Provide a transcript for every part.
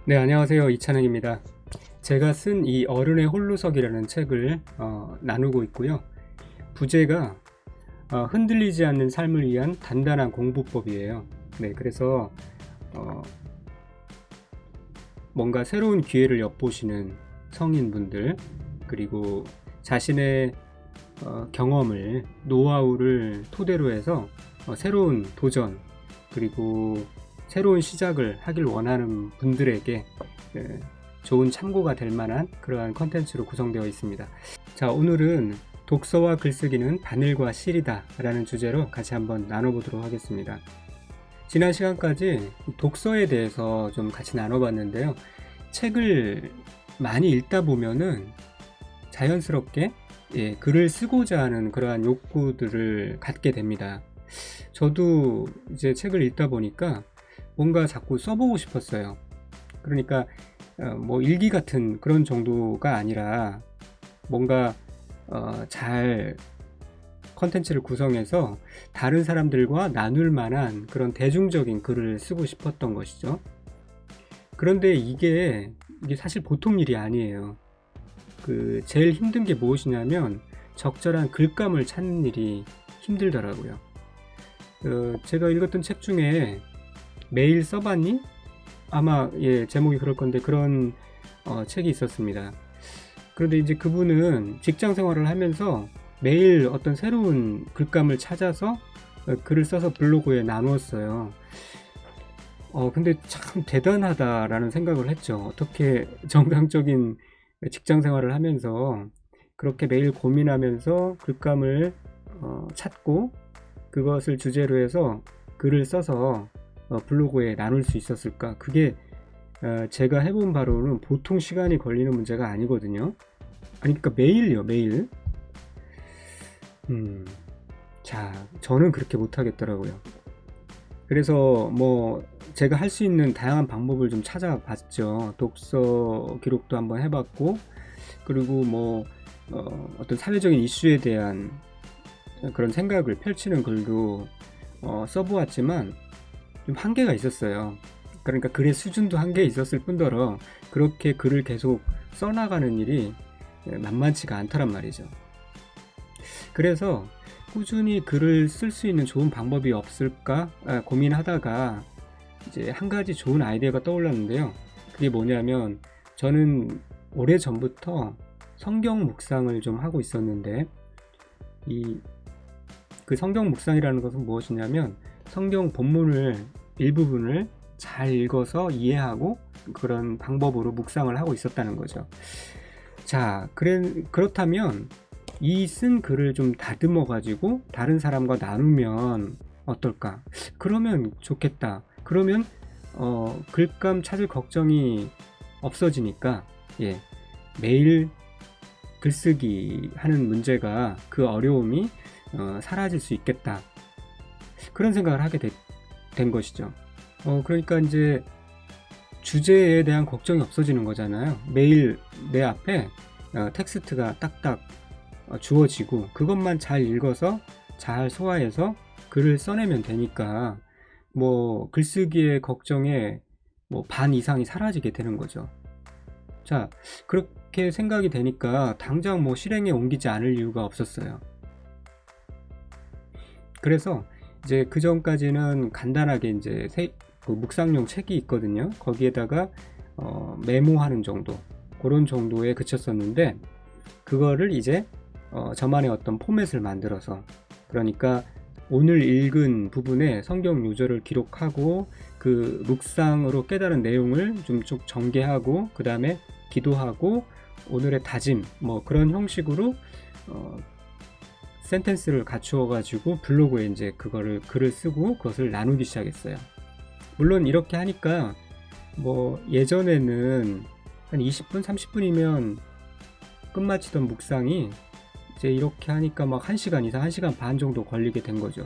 네, 안녕하세요. 이찬욱입니다. 제가 쓴 이 어른의 홀로서기라는 책을 나누고 있고요. 부제가 흔들리지 않는 삶을 위한 단단한 공부법이에요. 네, 그래서 뭔가 새로운 기회를 엿보시는 성인분들, 그리고 자신의 경험을, 노하우를 토대로 해서 새로운 도전, 그리고 새로운 시작을 하길 원하는 분들에게 좋은 참고가 될 만한 그러한 컨텐츠로 구성되어 있습니다. 자, 오늘은 독서와 글쓰기는 바늘과 실이다 라는 주제로 같이 한번 나눠보도록 하겠습니다. 지난 시간까지 독서에 대해서 좀 같이 나눠봤는데요. 책을 많이 읽다 보면은 자연스럽게 글을 쓰고자 하는 그러한 욕구들을 갖게 됩니다. 저도 이제 책을 읽다 보니까 뭔가 자꾸 써보고 싶었어요. 그러니까 뭐 일기 같은 그런 정도가 아니라 뭔가 잘 컨텐츠를 구성해서 다른 사람들과 나눌 만한 그런 대중적인 글을 쓰고 싶었던 것이죠. 그런데 이게 사실 보통 일이 아니에요. 제일 힘든 게 무엇이냐면 적절한 글감을 찾는 일이 힘들더라고요. 제가 읽었던 책 중에 매일 써봤니? 아마 제목이 그럴 건데 그런 책이 있었습니다. 그런데 이제 그분은 직장 생활을 하면서 매일 어떤 새로운 글감을 찾아서 글을 써서 블로그에 나누었어요. 근데 참 대단하다라는 생각을 했죠. 어떻게 정상적인 직장 생활을 하면서 그렇게 매일 고민하면서 글감을 찾고 그것을 주제로 해서 글을 써서 블로그에 나눌 수 있었을까? 그게 제가 해본 바로는 보통 시간이 걸리는 문제가 아니거든요. 아니, 그러니까 매일요, 매일. 자, 저는 그렇게 못하겠더라고요. 그래서 뭐 제가 할 수 있는 다양한 방법을 좀 찾아봤죠. 독서 기록도 한번 해봤고, 그리고 뭐 어떤 사회적인 이슈에 대한 그런 생각을 펼치는 글도 써보았지만 좀 한계가 있었어요. 그러니까 글의 수준도 한계 있었을 뿐더러 그렇게 글을 계속 써나가는 일이 만만치가 않더란 말이죠. 그래서 꾸준히 글을 쓸 수 있는 좋은 방법이 없을까 고민하다가 이제 한 가지 좋은 아이디어가 떠올랐는데요. 그게 뭐냐면 저는 오래전부터 성경 묵상을 좀 하고 있었는데 그 성경 묵상이라는 것은 무엇이냐면 성경 본문을 일부분을 잘 읽어서 이해하고 그런 방법으로 묵상을 하고 있었다는 거죠. 자, 그렇다면 이 쓴 글을 좀 다듬어 가지고 다른 사람과 나누면 어떨까? 그러면 좋겠다. 그러면 글감 찾을 걱정이 없어지니까 매일 글쓰기 하는 문제가 그 어려움이 사라질 수 있겠다. 그런 생각을 하게 된 것이죠. 그러니까 이제 주제에 대한 걱정이 없어지는 거잖아요. 매일 내 앞에 텍스트가 딱딱 주어지고 그것만 잘 읽어서 잘 소화해서 글을 써내면 되니까 뭐 글쓰기의 걱정에 뭐 반 이상이 사라지게 되는 거죠. 자, 그렇게 생각이 되니까 당장 뭐 실행에 옮기지 않을 이유가 없었어요. 그래서 이제 그 전까지는 간단하게 이제 그 묵상용 책이 있거든요. 거기에다가 메모하는 정도, 그런 정도에 그쳤었는데 그거를 이제 저만의 어떤 포맷을 만들어서, 그러니까 오늘 읽은 부분에 성경 요절을 기록하고 그 묵상으로 깨달은 내용을 좀 쭉 전개하고 그 다음에 기도하고 오늘의 다짐 뭐 그런 형식으로 센텐스를 갖추어 가지고 블로그에 이제 글을 쓰고 그것을 나누기 시작했어요. 물론 이렇게 하니까 뭐 예전에는 한 20분 30분이면 끝마치던 묵상이 이제 이렇게 하니까 막 1시간 이상 1시간 반 정도 걸리게 된 거죠.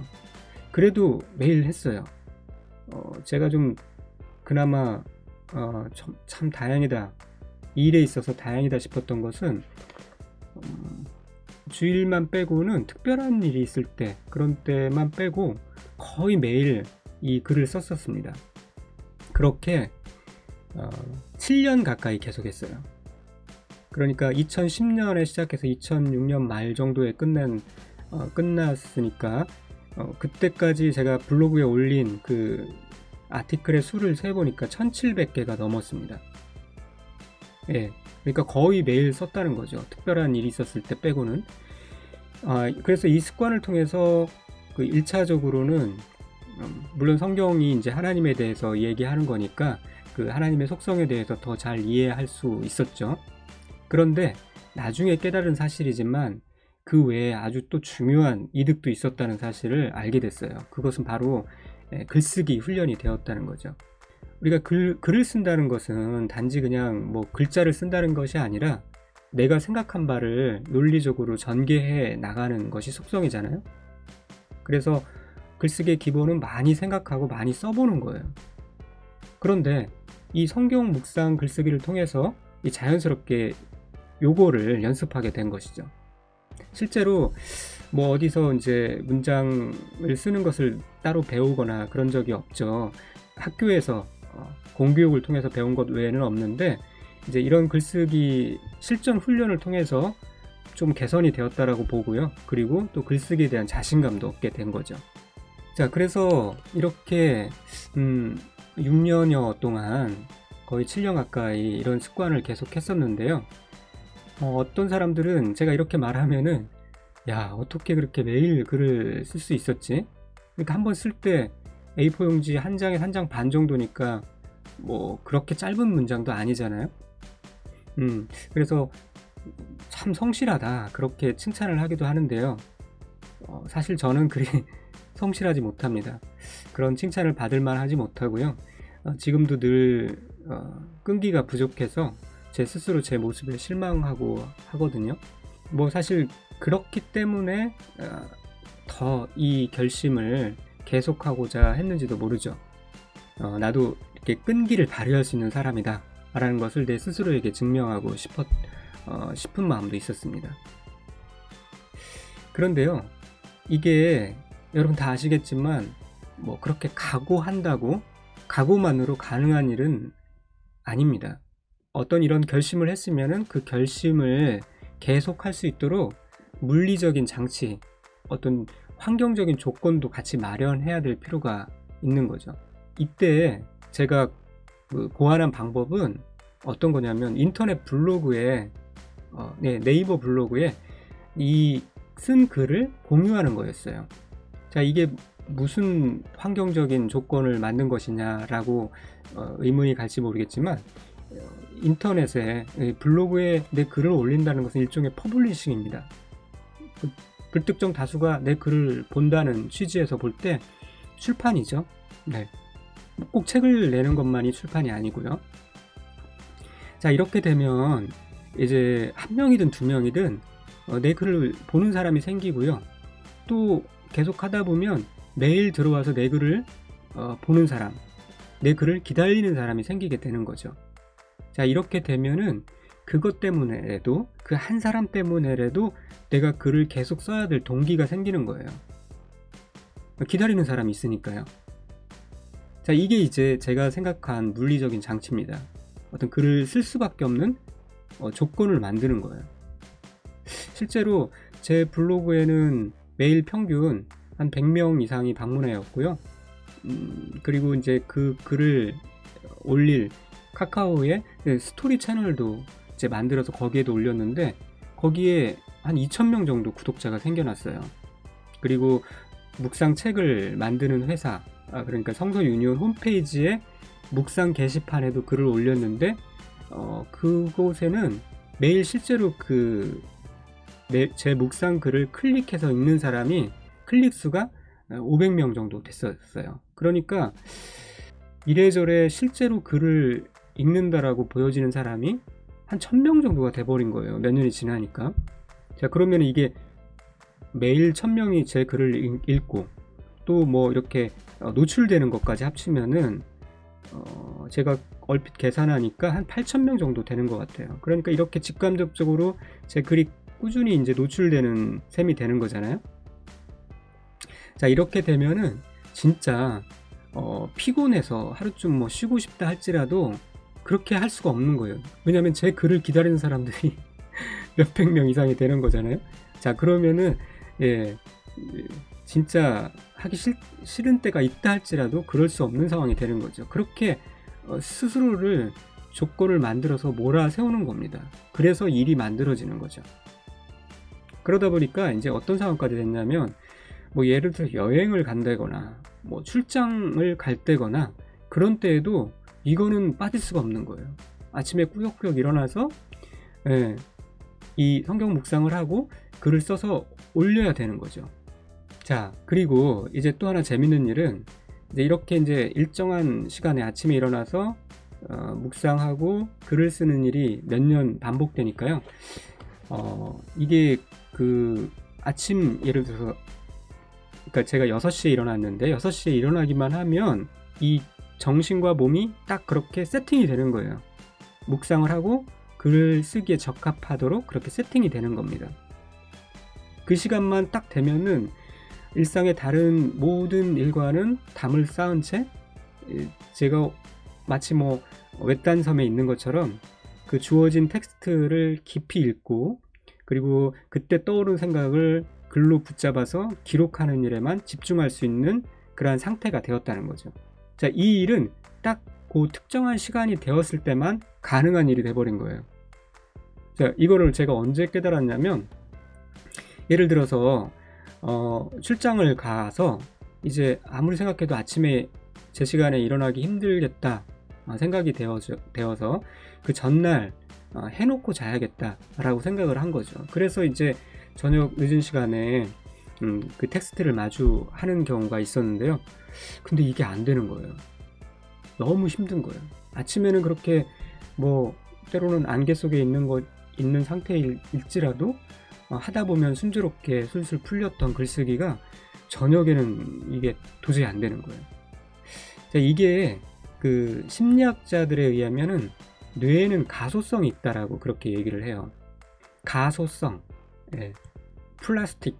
그래도 매일 했어요. 제가 좀 그나마 참 다행이다, 이 일에 있어서 다행이다 싶었던 것은 주일만 빼고는 특별한 일이 있을 때, 그런 때만 빼고 거의 매일 이 글을 썼었습니다. 그렇게 7년 가까이 계속했어요. 그러니까 2010년에 시작해서 2006년 말 정도에 끝났으니까 그때까지 제가 블로그에 올린 그 아티클의 수를 세보니까 1700개가 넘었습니다. 예, 그러니까 거의 매일 썼다는 거죠. 특별한 일이 있었을 때 빼고는. 그래서 이 습관을 통해서 그 1차적으로는 물론 성경이 이제 하나님에 대해서 얘기하는 거니까 그 하나님의 속성에 대해서 더 잘 이해할 수 있었죠. 그런데 나중에 깨달은 사실이지만 그 외에 아주 또 중요한 이득도 있었다는 사실을 알게 됐어요. 그것은 바로 글쓰기 훈련이 되었다는 거죠. 우리가 글을 쓴다는 것은 단지 그냥 뭐 글자를 쓴다는 것이 아니라 내가 생각한 바를 논리적으로 전개해 나가는 것이 속성이잖아요. 그래서 글쓰기의 기본은 많이 생각하고 많이 써보는 거예요. 그런데 이 성경 묵상 글쓰기를 통해서 이 자연스럽게 요거를 연습하게 된 것이죠. 실제로 뭐 어디서 이제 문장을 쓰는 것을 따로 배우거나 그런 적이 없죠. 학교에서 공교육을 통해서 배운 것 외에는 없는데 이제 이런 글쓰기 실전 훈련을 통해서 좀 개선이 되었다라고 보고요. 그리고 또 글쓰기에 대한 자신감도 얻게 된 거죠. 자, 그래서 이렇게 6년여 동안 거의 7년 가까이 이런 습관을 계속 했었는데요. 어떤 사람들은 제가 이렇게 말하면은 야, 어떻게 그렇게 매일 글을 쓸 수 있었지? 그러니까 한번 쓸 때 A4 용지 한 장에 한 장 반 정도니까 뭐 그렇게 짧은 문장도 아니잖아요. 그래서 참 성실하다 그렇게 칭찬을 하기도 하는데요. 사실 저는 그리 성실하지 못합니다. 그런 칭찬을 받을 만하지 못하고요. 지금도 늘 끈기가 부족해서 제 스스로 제 모습에 실망하고 하거든요. 뭐 사실 그렇기 때문에 더 이 결심을 계속하고자 했는지도 모르죠. 나도 이렇게 끈기를 발휘할 수 있는 사람이다 라는 것을 내 스스로에게 증명하고 싶은 마음도 있었습니다. 그런데요, 이게 여러분 다 아시겠지만 뭐 그렇게 각오한다고 각오만으로 가능한 일은 아닙니다. 어떤 이런 결심을 했으면은 그 결심을 계속할 수 있도록 물리적인 장치, 어떤 환경적인 조건도 같이 마련해야 될 필요가 있는 거죠. 이때 제가 고안한 방법은 어떤 거냐면 인터넷 블로그에 네이버 블로그에 이 쓴 글을 공유하는 거였어요. 자, 이게 무슨 환경적인 조건을 만든 것이냐라고 의문이 갈지 모르겠지만 인터넷에 블로그에 내 글을 올린다는 것은 일종의 퍼블리싱입니다. 불특정 다수가 내 글을 본다는 취지에서 볼 때 출판이죠. 네. 꼭 책을 내는 것만이 출판이 아니고요. 자, 이렇게 되면 이제 한 명이든 두 명이든 내 글을 보는 사람이 생기고요. 또 계속 하다 보면 매일 들어와서 내 글을 보는 사람, 내 글을 기다리는 사람이 생기게 되는 거죠. 자, 이렇게 되면은 그것 때문에라도 그 한 사람 때문에라도 내가 글을 계속 써야 될 동기가 생기는 거예요. 기다리는 사람이 있으니까요. 자, 이게 이제 제가 생각한 물리적인 장치입니다. 어떤 글을 쓸 수밖에 없는 조건을 만드는 거예요. 실제로 제 블로그에는 매일 평균 한 100명 이상이 방문하였고요. 그리고 이제 그 글을 올릴 카카오의 스토리 채널도 이제 만들어서 거기에도 올렸는데 거기에 한 2,000명 정도 구독자가 생겨났어요. 그리고 묵상 책을 만드는 회사, 그러니까 성서 유니온 홈페이지에 묵상 게시판에도 글을 올렸는데 그곳에는 매일 실제로 제 묵상 글을 클릭해서 읽는 사람이 클릭 수가 500명 정도 됐었어요. 그러니까 이래저래 실제로 글을 읽는다라고 보여지는 사람이 한 1000명 정도가 돼버린 거예요. 몇 년이 지나니까. 자, 그러면 이게 매일 1000명이 제 글을 읽고 또 뭐 이렇게 노출되는 것까지 합치면은 제가 얼핏 계산하니까 한 8,000명 정도 되는 것 같아요. 그러니까 이렇게 직감적으로 제 글이 꾸준히 이제 노출되는 셈이 되는 거잖아요. 자, 이렇게 되면은 진짜 피곤해서 하루쯤 뭐 쉬고 싶다 할지라도 그렇게 할 수가 없는 거예요. 왜냐하면 제 글을 기다리는 사람들이 몇백 명 이상이 되는 거잖아요. 자, 그러면은 진짜 하기 싫은 때가 있다 할지라도 그럴 수 없는 상황이 되는 거죠. 그렇게 스스로를 조건을 만들어서 몰아세우는 겁니다. 그래서 일이 만들어지는 거죠. 그러다 보니까 이제 어떤 상황까지 됐냐면, 뭐 예를 들어 여행을 간다거나 뭐 출장을 갈 때거나 그런 때에도 이거는 빠질 수가 없는 거예요. 아침에 꾸역꾸역 일어나서 이 성경 묵상을 하고 글을 써서 올려야 되는 거죠. 자, 그리고 이제 또 하나 재밌는 일은, 이제 이렇게 이제 일정한 시간에 아침에 일어나서 묵상하고 글을 쓰는 일이 몇 년 반복되니까요. 이게 그 아침, 예를 들어서 그러니까 제가 6시에 일어났는데 6시에 일어나기만 하면 이 정신과 몸이 딱 그렇게 세팅이 되는 거예요. 묵상을 하고 글을 쓰기에 적합하도록 그렇게 세팅이 되는 겁니다. 그 시간만 딱 되면은 일상의 다른 모든 일과는 담을 쌓은 채 제가 마치 뭐 외딴 섬에 있는 것처럼 그 주어진 텍스트를 깊이 읽고, 그리고 그때 떠오른 생각을 글로 붙잡아서 기록하는 일에만 집중할 수 있는 그러한 상태가 되었다는 거죠. 자, 이 일은 딱 그 특정한 시간이 되었을 때만 가능한 일이 돼버린 거예요. 자, 이거를 제가 언제 깨달았냐면, 예를 들어서 출장을 가서 이제 아무리 생각해도 아침에 제 시간에 일어나기 힘들겠다 생각이 되어서 그 전날 해놓고 자야겠다 라고 생각을 한 거죠. 그래서 이제 저녁 늦은 시간에 그 텍스트를 마주하는 경우가 있었는데요. 근데 이게 안 되는 거예요. 너무 힘든 거예요. 아침에는 그렇게 뭐 때로는 안개 속에 있는 상태일지라도 하다 보면 순조롭게 술술 풀렸던 글쓰기가 저녁에는 이게 도저히 안 되는 거예요. 자, 이게 그 심리학자들에 의하면은 뇌에는 가소성이 있다라고 그렇게 얘기를 해요. 가소성, 플라스틱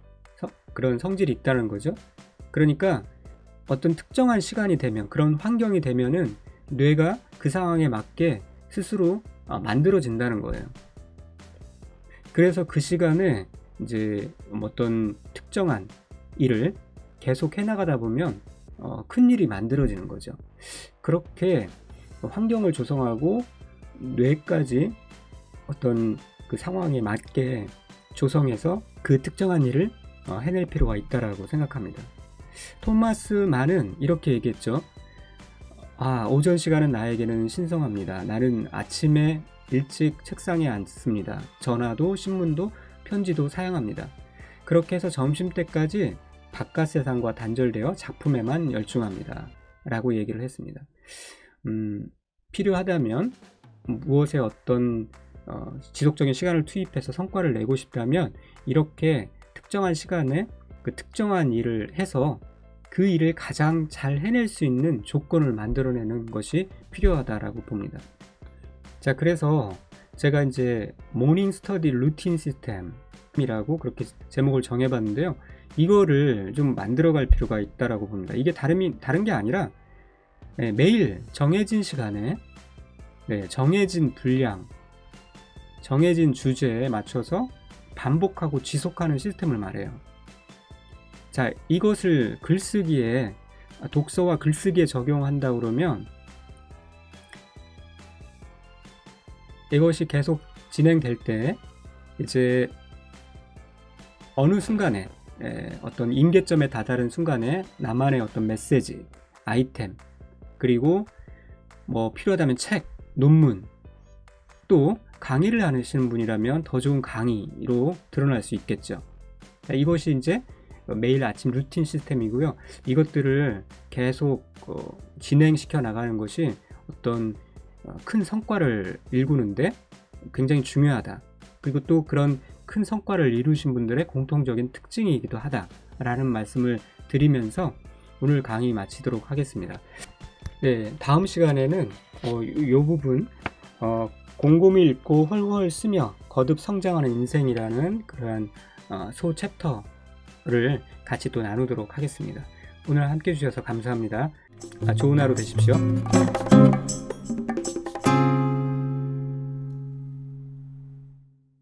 그런 성질이 있다는 거죠. 그러니까 어떤 특정한 시간이 되면, 그런 환경이 되면은 뇌가 그 상황에 맞게 스스로 만들어진다는 거예요. 그래서 그 시간에 이제 어떤 특정한 일을 계속 해나가다 보면 큰 일이 만들어지는 거죠. 그렇게 환경을 조성하고 뇌까지 어떤 그 상황에 맞게 조성해서 그 특정한 일을 해낼 필요가 있다라고 생각합니다. 토마스 만은 이렇게 얘기했죠. 오전 시간은 나에게는 신성합니다. 나는 아침에 일찍 책상에 앉습니다. 전화도 신문도 편지도 사용합니다. 그렇게 해서 점심때까지 바깥 세상과 단절되어 작품에만 열중합니다. 라고 얘기를 했습니다. 필요하다면 무엇에 어떤 지속적인 시간을 투입해서 성과를 내고 싶다면 이렇게 특정한 시간에 그 특정한 일을 해서 그 일을 가장 잘 해낼 수 있는 조건을 만들어내는 것이 필요하다라고 봅니다. 자, 그래서 제가 이제 모닝 스터디 루틴 시스템이라고 그렇게 제목을 정해봤는데요. 이거를 좀 만들어갈 필요가 있다라고 봅니다. 이게 다른 게 아니라 매일 정해진 시간에 정해진 분량, 정해진 주제에 맞춰서 반복하고 지속하는 시스템을 말해요. 자, 이것을 글쓰기에, 독서와 글쓰기에 적용한다 그러면 이것이 계속 진행될 때 이제 어느 순간에 어떤 임계점에 다다른 순간에 나만의 어떤 메시지, 아이템, 그리고 뭐 필요하다면 책, 논문, 또 강의를 하시는 분이라면 더 좋은 강의로 드러날 수 있겠죠. 자, 이것이 이제 매일 아침 루틴 시스템이고요. 이것들을 계속 진행시켜 나가는 것이 어떤 큰 성과를 일구는데 굉장히 중요하다. 그리고 또 그런 큰 성과를 이루신 분들의 공통적인 특징이기도 하다라는 말씀을 드리면서 오늘 강의 마치도록 하겠습니다. 네, 다음 시간에는 이 부분 곰곰이 읽고 헐헐 쓰며 거듭 성장하는 인생이라는 그러한 소 챕터를 같이 또 나누도록 하겠습니다. 오늘 함께 해주셔서 감사합니다. 좋은 하루 되십시오.